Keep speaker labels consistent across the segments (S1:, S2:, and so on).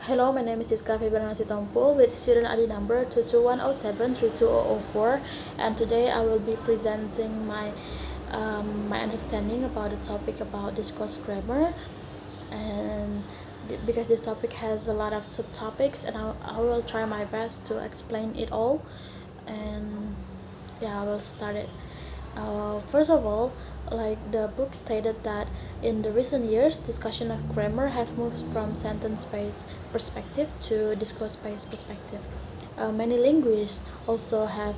S1: Hello, my name is Siska Febriana Sitompul with student ID number 2210732004, and today I will be presenting my understanding about the topic about discourse grammar, and because this topic has a lot of subtopics, and I will try my best to explain it all, and yeah, I will start it. First of all, like the book stated that in the recent years, discussion of grammar have moved from sentence-based perspective to discourse-based perspective. Many linguists also have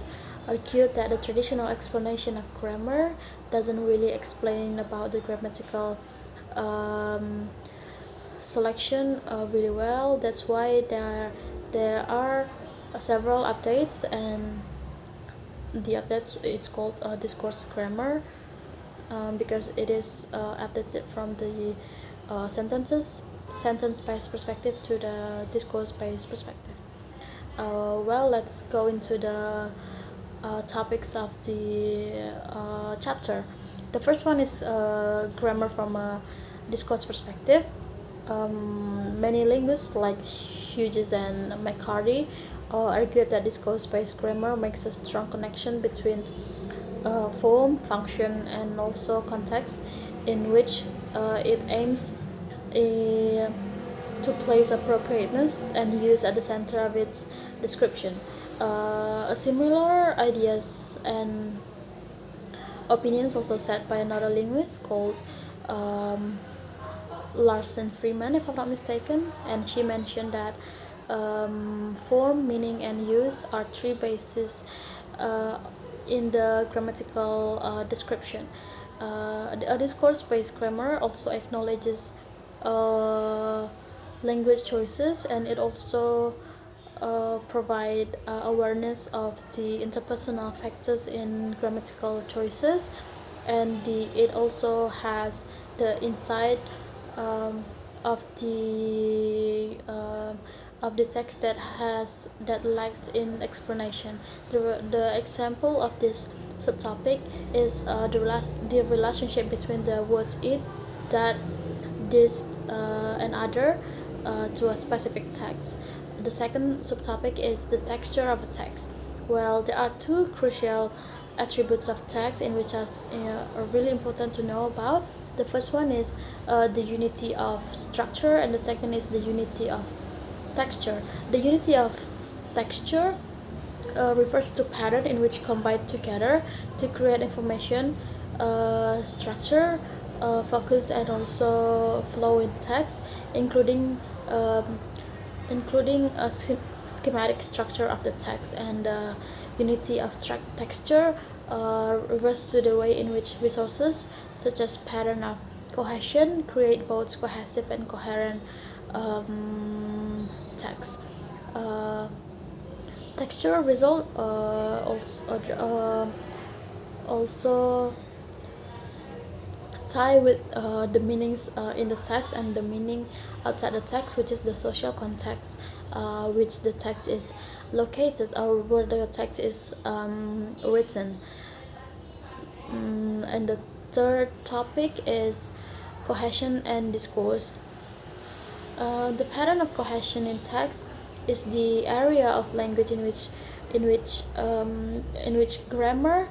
S1: argued that the traditional explanation of grammar doesn't really explain about the grammatical um, selection really well. That's why there are several updates, and the updates is called discourse grammar, because it is updated from the sentence-based perspective to the discourse-based perspective. Well, let's go into the topics of the chapter. The first one is grammar from a discourse perspective. Many linguists like Hughes and McCarty argued that discourse-based grammar makes a strong connection between form, function, and also context, in which it aims to place appropriateness and use at the center of its description. Similar ideas and opinions also said by another linguist called Larsen Freeman, if I'm not mistaken, and she mentioned that form, meaning, and use are three bases in the grammatical description. A discourse-based grammar also acknowledges language choices, and it also provide awareness of the interpersonal factors in grammatical choices, and it also has the insight um, of the uh, of the text that lacked in explanation. The example of this subtopic is the relationship between the words it, that, this, and other to a specific text. The second subtopic is the texture of a text. Well, there are two crucial attributes of text in which are really important to know about. The first one is the unity of structure, and the second is the unity of texture. The unity of texture refers to pattern in which combine together to create information, structure, focus, and also flow in text, including um, a schematic structure of the text. And unity of texture refers to the way in which resources such as pattern of cohesion create both cohesive and coherent text. Uh, Texture result also tie with the meanings in the text and the meaning outside the text, which is the social context which the text is located, or where the text is written. And the third topic is cohesion and discourse. The pattern of cohesion in text is the area of language in which grammar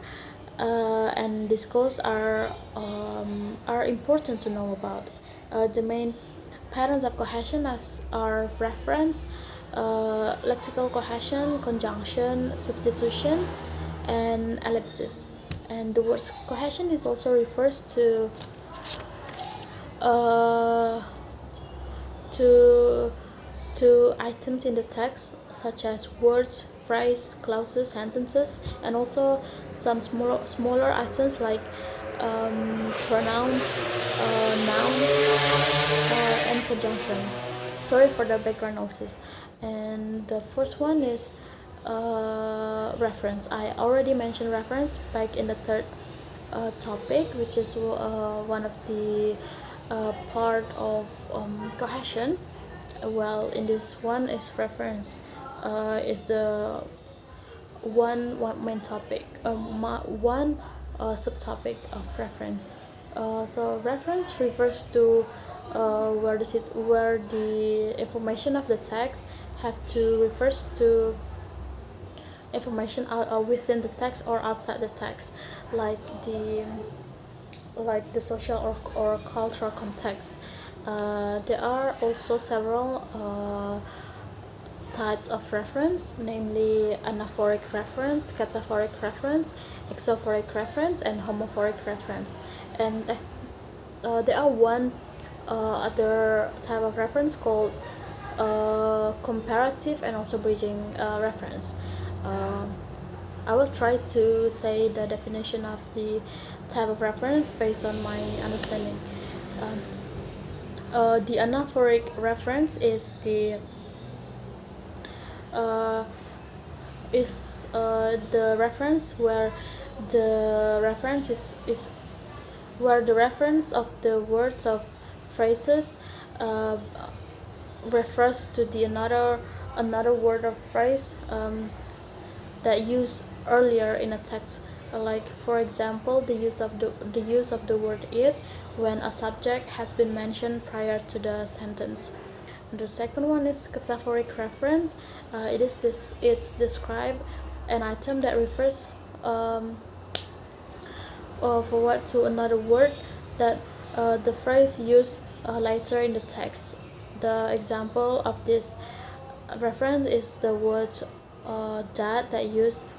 S1: and discourse are important to know about. The main patterns of cohesion are reference, lexical cohesion, conjunction, substitution, and ellipsis. And the word cohesion is also refers uh, to items in the text, such as words, phrase, clauses, sentences, and also some smaller items like pronouns, nouns, and conjunction. Sorry for the background noises. And the first one is reference. I already mentioned reference back in the third topic, which is one of the part of cohesion. Well, in this one is reference is the one main topic, one subtopic of reference. So reference refers to where the information of the text have to refers to information within the text or outside the text, like the social or cultural context. There are also several types of reference, namely anaphoric reference, cataphoric reference, exophoric reference, and homophoric reference. And there are one other type of reference called comparative and also bridging reference. I will try to say the definition of the type of reference based on my understanding. The anaphoric reference is the reference where the reference is where the reference of the words of phrases refers to the another word or phrase that used earlier in a text, like for example the use of the word it when a subject has been mentioned prior to the sentence. The second one is cataphoric reference. It's describe an item that refers forward to another word that the phrase used later in the text. The example of this reference is the words that used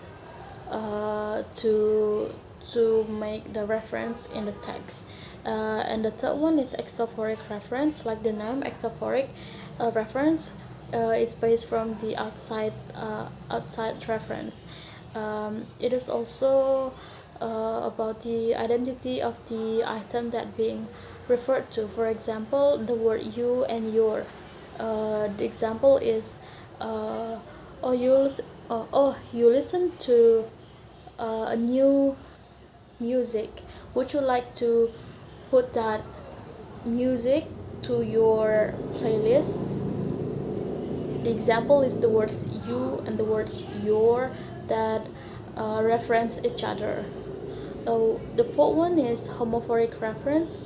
S1: to make the reference in the text. And the third one is exophoric reference. Like the name exophoric reference is based from the outside reference. It is also about the identity of the item that being referred to. For example, the word you and your. The example is you listen to a new music. Would you like to put that music to your playlist? The example is the words you and the words your that reference each other. The fourth one is homophoric reference.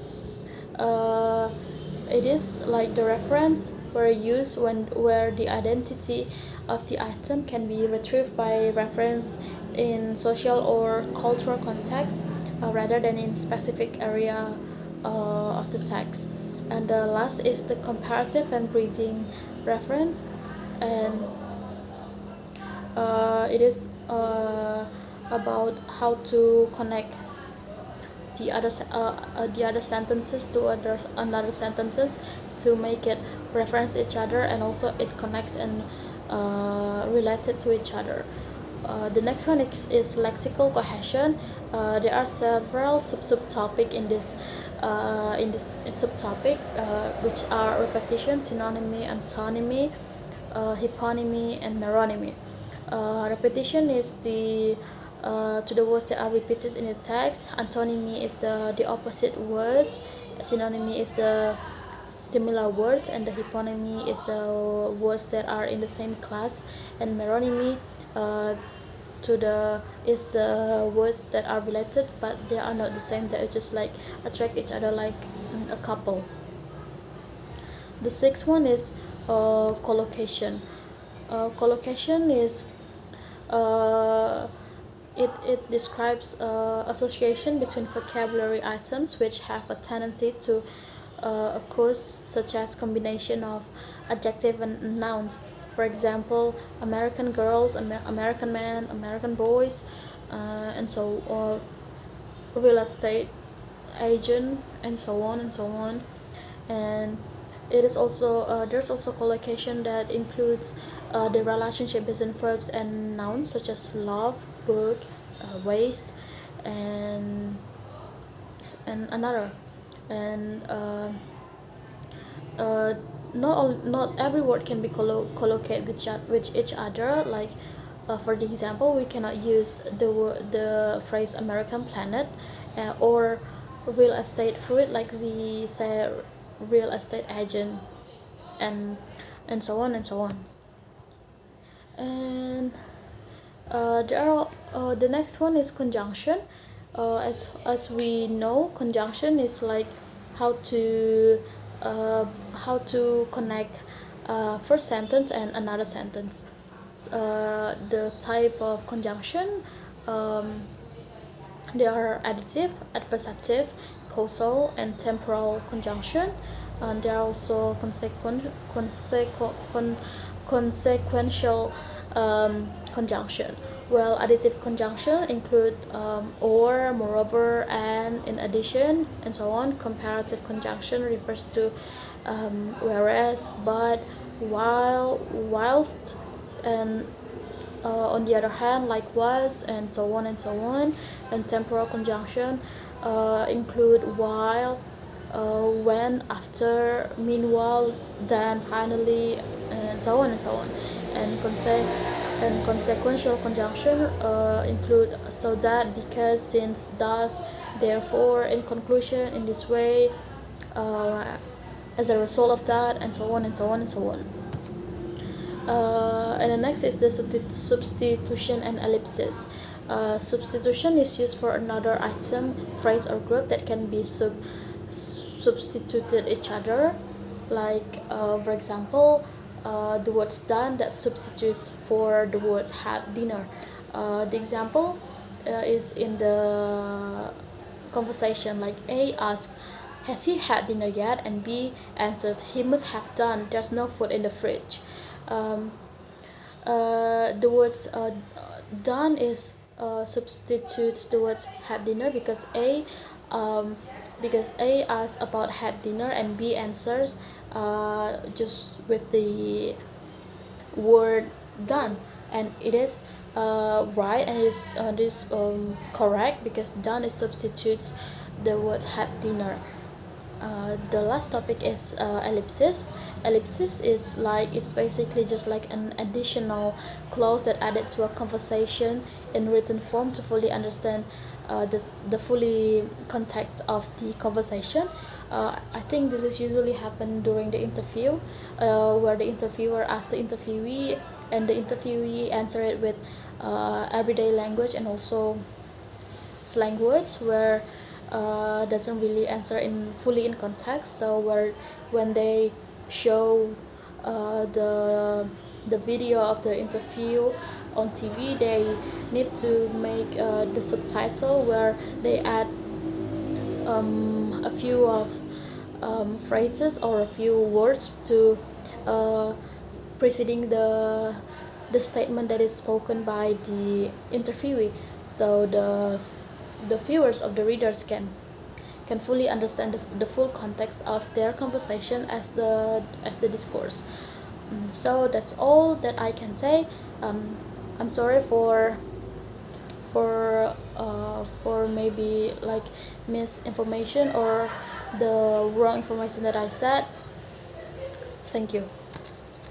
S1: It is like the reference where the identity of the item can be retrieved by reference in social or cultural context rather than in specific area of the text. And the last is the comparative and bridging reference, and it is about how to connect the other sentences to another sentences to make it reference each other, and also it connects and related to each other. The next one is lexical cohesion. There are several subtopic in this subtopic, which are repetition, synonymy, antonymy, hyponymy, and meronymy. Repetition is to the words that are repeated in the text. Antonymy is the opposite words. Synonymy is the similar words, and the hyponymy is the words that are in the same class. And meronymy is the words that are related but they are not the same. They just like attract each other, like a couple. The sixth one is collocation. Collocation is it describes association between vocabulary items which have a tendency to occur, such as combination of adjective and nouns. For example, American girls, American men, American boys, and so real estate agent, and so on and so on. And it is also there's also collocation that includes the relationship between verbs and nouns, such as love, book, waste, and another. And not every word can be collocated with each other. Like for the example, we cannot use the phrase American planet or real estate fruit, like we say real estate agent, and so on and so on. And the next one is conjunction. As we know, conjunction is like how to how to connect first sentence and another sentence. The type of conjunction, they are additive, adversative, causal, and temporal conjunction. And there are also consequential conjunction. Well, additive conjunction include or, moreover, and, in addition, and so on. Comparative conjunction refers to whereas, but, while, whilst, and on the other hand, likewise, and so on and so on. And temporal conjunction include while, when, after, meanwhile, then, finally, and so on and so on. And consequential conjunction include so that, because, since, thus, therefore, in conclusion, in this way, as a result of that, and so on and so on and so on. And the next is the substitution and ellipsis. Substitution is used for another item, phrase, or group that can be substituted each other. Like, for example, the words done that substitutes for the words had dinner. The example is in the conversation, like A asks, "Has he had dinner yet?" and B answers, "He must have done. There's no food in the fridge." The words done is substitutes the words had dinner because A asks about had dinner and B answers just with the word done, and it is right, and it is correct because done is substitutes the word had dinner. The last topic is ellipsis. Ellipsis is like, it's basically just like an additional clause that added to a conversation in written form to fully understand the fully context of the conversation. I think this is usually happen during the interview, where the interviewer asks the interviewee and the interviewee answer it with everyday language and also slang words, where doesn't really answer in fully in context. So when they show the video of the interview on TV, they need to make the subtitle where they add a few of phrases or a few words to preceding the statement that is spoken by the interviewee, so the viewers of the readers can fully understand the full context of their conversation as the discourse. So that's all that I can say. I'm sorry for maybe like misinformation or the wrong information that I said. Thank you.